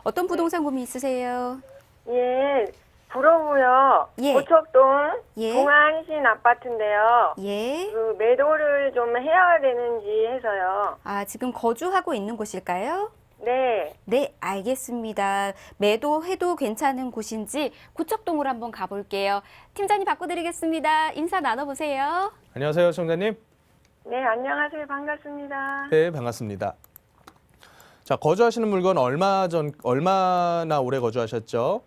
어떤 부동산 고민 있으세요? 예, 부러고요. 예. 고척동 예. 동안신 아파트인데요. 예. 그 매도를 좀 해야 되는지 해서요. 아, 지금 거주하고 있는 곳일까요? 네, 네, 알겠습니다. 매도해도 괜찮은 곳인지 고척동으로 한번 가볼게요. 팀장님 바꿔드리겠습니다. 인사 나눠보세요. 안녕하세요, 시청자님. 네, 안녕하세요. 반갑습니다. 네, 반갑습니다. 자, 거주하시는 물건 얼마나 오래 거주하셨죠?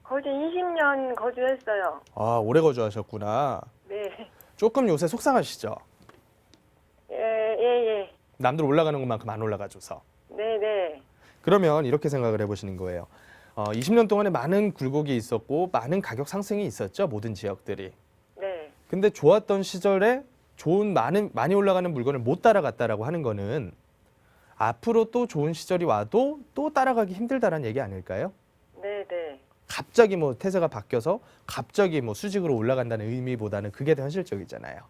거의 20년 거주했어요. 아, 오래 거주하셨구나. 네, 조금 요새 속상하시죠? 예. 남들 올라가는 것만큼 안 올라가줘서. 네. 그러면 이렇게 생각을 해보시는 거예요. 20년 동안에 많은 굴곡이 있었고 많은 가격 상승이 있었죠, 모든 지역들이. 네, 근데 좋았던 시절에 많이 올라가는 물건을 못 따라갔다라고 하는 거는 앞으로 또 좋은 시절이 와도 또 따라가기 힘들다라는 얘기 아닐까요? 네. 갑자기 뭐 태세가 바뀌어서 갑자기 뭐 수직으로 올라간다는 의미보다는 그게 더 현실적이잖아요.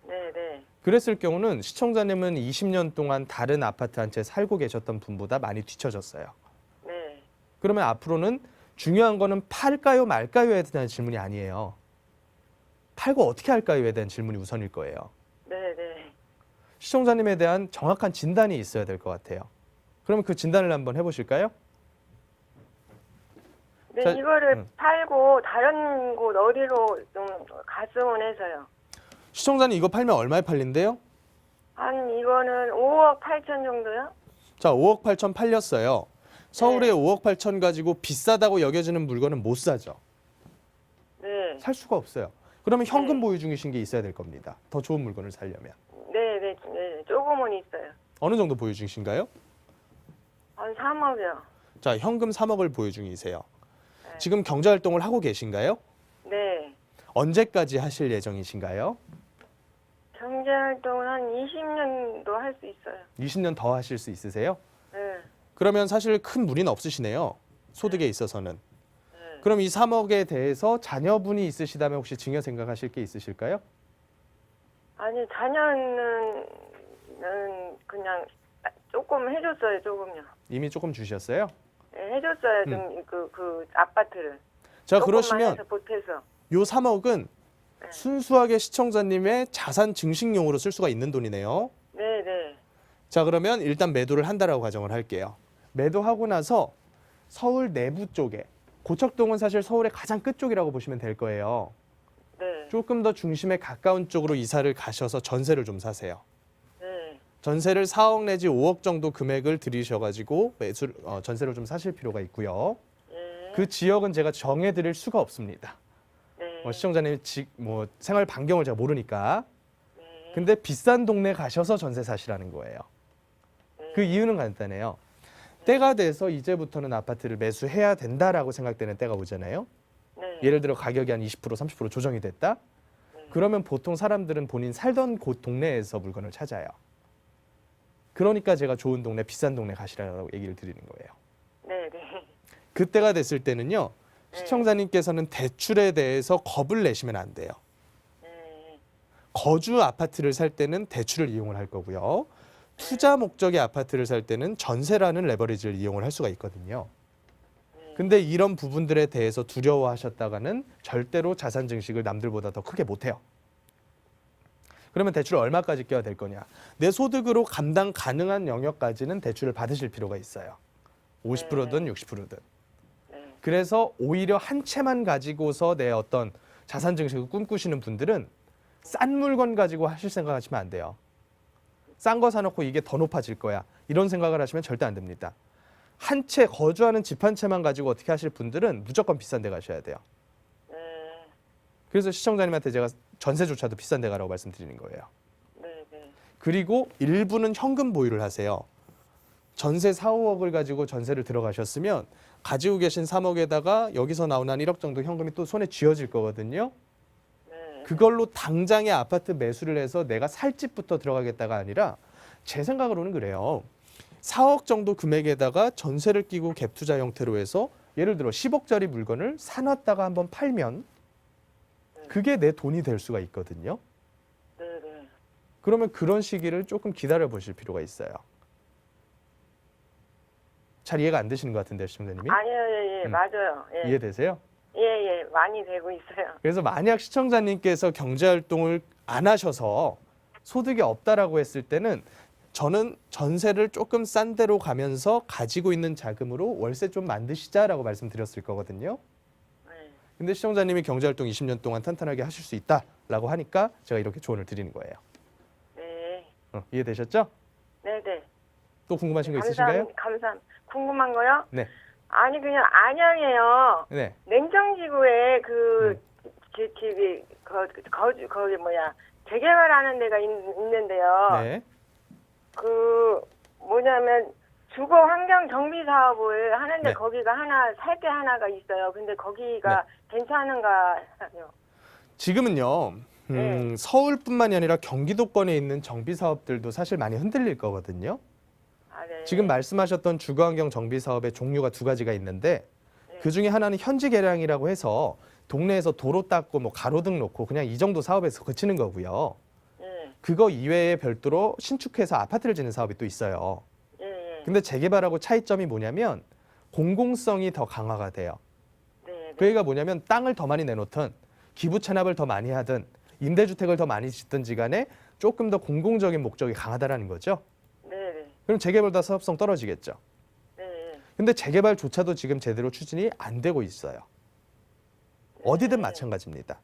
네. 그랬을 경우는 시청자님은 20년 동안 다른 아파트 한 채 살고 계셨던 분보다 많이 뒤처졌어요. 네. 그러면 앞으로는 중요한 거는 팔까요 말까요에 대한 질문이 아니에요. 팔고 어떻게 할까요에 대한 질문이 우선일 거예요. 네. 시청자님에 대한 정확한 진단이 있어야 될 것 같아요. 그러면 그 진단을 한번 해보실까요? 네, 자, 이거를 팔고 다른 곳 어디로 좀 갔으면 해서요. 시청자님 이거 팔면 얼마에 팔린대요? 한 이거는 5억 8천 정도요? 자, 5억 8천 팔렸어요. 서울에 네. 5억 8천 가지고 비싸다고 여겨지는 물건은 못 사죠. 네. 살 수가 없어요. 그러면 현금 네. 보유 중이신 게 있어야 될 겁니다. 더 좋은 물건을 사려면. 네. 조금은 있어요. 어느 정도 보유 중이신가요? 한 3억이요. 자, 현금 3억을 보유 중이세요. 네. 지금 경제활동을 하고 계신가요? 네. 언제까지 하실 예정이신가요? 경제활동은 한 20년도 할 수 있어요. 20년 더 하실 수 있으세요? 네. 그러면 사실 큰 무리는 없으시네요. 소득에 있어서는. 네. 그럼 이 3억에 대해서 자녀분이 있으시다면 혹시 증여 생각하실 게 있으실까요? 아니, 자녀는 그냥 조금 해줬어요, 조금요. 이미 조금 주셨어요? 네, 해줬어요, 좀 그 아파트를. 자, 조금만 그러시면 해서 보태서. 요 3억은 네. 순수하게 시청자님의 자산 증식용으로 쓸 수가 있는 돈이네요. 네. 자, 그러면 일단 매도를 한다라고 가정을 할게요. 매도하고 나서 서울 내부 쪽에, 고척동은 사실 서울의 가장 끝 쪽이라고 보시면 될 거예요. 네. 조금 더 중심에 가까운 쪽으로 이사를 가셔서 전세를 좀 사세요. 네. 전세를 4억 내지 5억 정도 금액을 들이셔가지고 전세를 좀 사실 필요가 있고요. 네. 그 지역은 제가 정해드릴 수가 없습니다. 네. 시청자님 생활 반경을 제가 모르니까. 네. 근데 비싼 동네 가셔서 전세 사시라는 거예요. 그 이유는 간단해요. 때가 돼서 이제부터는 아파트를 매수해야 된다라고 생각되는 때가 오잖아요. 네. 예를 들어 가격이 한 20%, 30% 조정이 됐다. 그러면 보통 사람들은 본인 살던 곳 동네에서 물건을 찾아요. 그러니까 제가 좋은 동네, 비싼 동네 가시라고 얘기를 드리는 거예요. 네. 그때가 됐을 때는요. 시청자님께서는 대출에 대해서 겁을 내시면 안 돼요. 네. 거주 아파트를 살 때는 대출을 이용을 할 거고요. 투자 목적의 아파트를 살 때는 전세라는 레버리지를 이용을 할 수가 있거든요. 근데 이런 부분들에 대해서 두려워하셨다가는 절대로 자산 증식을 남들보다 더 크게 못해요. 그러면 대출을 얼마까지 껴야 될 거냐. 내 소득으로 감당 가능한 영역까지는 대출을 받으실 필요가 있어요. 50%든 60%든. 그래서 오히려 한 채만 가지고서 내 어떤 자산 증식을 꿈꾸시는 분들은 싼 물건 가지고 하실 생각하시면 안 돼요. 싼 거 사놓고 이게 더 높아질 거야. 이런 생각을 하시면 절대 안 됩니다. 한 채 거주하는 집 한 채만 가지고 어떻게 하실 분들은 무조건 비싼 데 가셔야 돼요. 네. 그래서 시청자님한테 제가 전세조차도 비싼 데 가라고 말씀드리는 거예요. 네. 그리고 일부는 현금 보유를 하세요. 전세 4, 5억을 가지고 전세를 들어가셨으면 가지고 계신 3억에다가 여기서 나오는 한 1억 정도 현금이 또 손에 쥐어질 거거든요. 그걸로 당장의 아파트 매수를 해서 내가 살 집부터 들어가겠다가 아니라 제 생각으로는 그래요. 4억 정도 금액에다가 전세를 끼고 갭 투자 형태로 해서 예를 들어 10억짜리 물건을 사놨다가 한번 팔면 그게 내 돈이 될 수가 있거든요. 네. 그러면 그런 시기를 조금 기다려 보실 필요가 있어요. 잘 이해가 안 되시는 것 같은데요, 시청자님이? 아니요, 예, 맞아요. 예. 이해되세요? 예, 많이 되고 있어요. 그래서 만약 시청자님께서 경제활동을 안 하셔서 소득이 없다라고 했을 때는 저는 전세를 조금 싼 데로 가면서 가지고 있는 자금으로 월세 좀 만드시자라고 말씀드렸을 거거든요. 네. 근데 시청자님이 경제활동 20년 동안 탄탄하게 하실 수 있다라고 하니까 제가 이렇게 조언을 드리는 거예요. 네. 이해되셨죠? 네네. 또 궁금하신 거 있으신가요? 감사합니다. 궁금한 거요? 네. 아니, 그냥 안양에요. 네. 냉정지구에 음. 거기 뭐야, 재개발하는 데가 있는데요. 네. 그, 뭐냐면, 주거 환경 정비 사업을 하는데 네. 거기가 살 게 하나가 있어요. 근데 거기가 괜찮은가요? 지금은요. 네. 서울뿐만이 아니라 경기도권에 있는 정비 사업들도 사실 많이 흔들릴 거거든요. 아, 네. 지금 말씀하셨던 주거환경 정비 사업의 종류가 두 가지가 있는데 네. 그 중에 하나는 현지 개량이라고 해서 동네에서 도로 닦고 뭐 가로등 놓고 그냥 이 정도 사업에서 그치는 거고요. 네. 그거 이외에 별도로 신축해서 아파트를 짓는 사업이 또 있어요. 예. 근데 재개발하고 차이점이 뭐냐면 공공성이 더 강화가 돼요. 네. 그 얘기가 뭐냐면 땅을 더 많이 내놓든 기부 찬합을 더 많이 하든 임대주택을 더 많이 짓든지 간에 조금 더 공공적인 목적이 강하다라는 거죠. 네. 그럼 재개발보다 사업성 떨어지겠죠. 네. 근데 재개발조차도 지금 제대로 추진이 안 되고 있어요. 어디든 마찬가지입니다.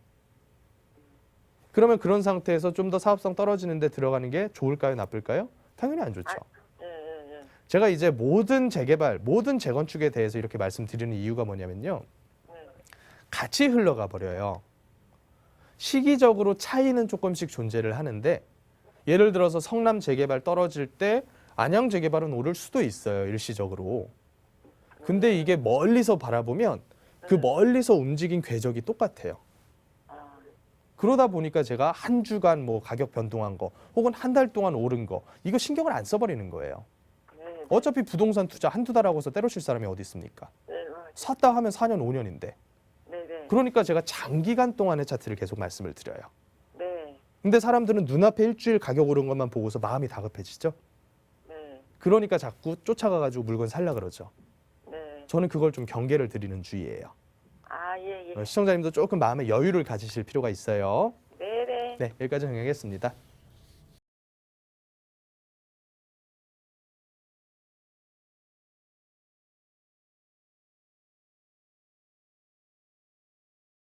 그러면 그런 상태에서 좀 더 사업성 떨어지는 데 들어가는 게 좋을까요, 나쁠까요? 당연히 안 좋죠. 예. 제가 이제 모든 재개발, 모든 재건축에 대해서 이렇게 말씀드리는 이유가 뭐냐면요. 같이 흘러가 버려요. 시기적으로 차이는 조금씩 존재를 하는데 예를 들어서 성남 재개발 떨어질 때 안양 재개발은 오를 수도 있어요, 일시적으로. 근데 이게 멀리서 바라보면 그 멀리서 움직인 궤적이 똑같아요. 그러다 보니까 제가 한 주간 뭐 가격 변동한 거 혹은 한 달 동안 오른 거 이거 신경을 안 써버리는 거예요. 네. 어차피 부동산 투자 한두 달 하고서 때려칠 사람이 어디 있습니까? 네. 샀다 하면 4년, 5년인데. 네. 그러니까 제가 장기간 동안의 차트를 계속 말씀을 드려요. 네. 근데 사람들은 눈앞에 일주일 가격 오른 것만 보고서 마음이 다급해지죠. 네. 그러니까 자꾸 쫓아가가지고 물건 살라 그러죠. 네. 저는 그걸 좀 경계를 드리는 주의예요. 아, 예. 시청자님도 조금 마음의 여유를 가지실 필요가 있어요. 네. 네, 여기까지 정리하겠습니다.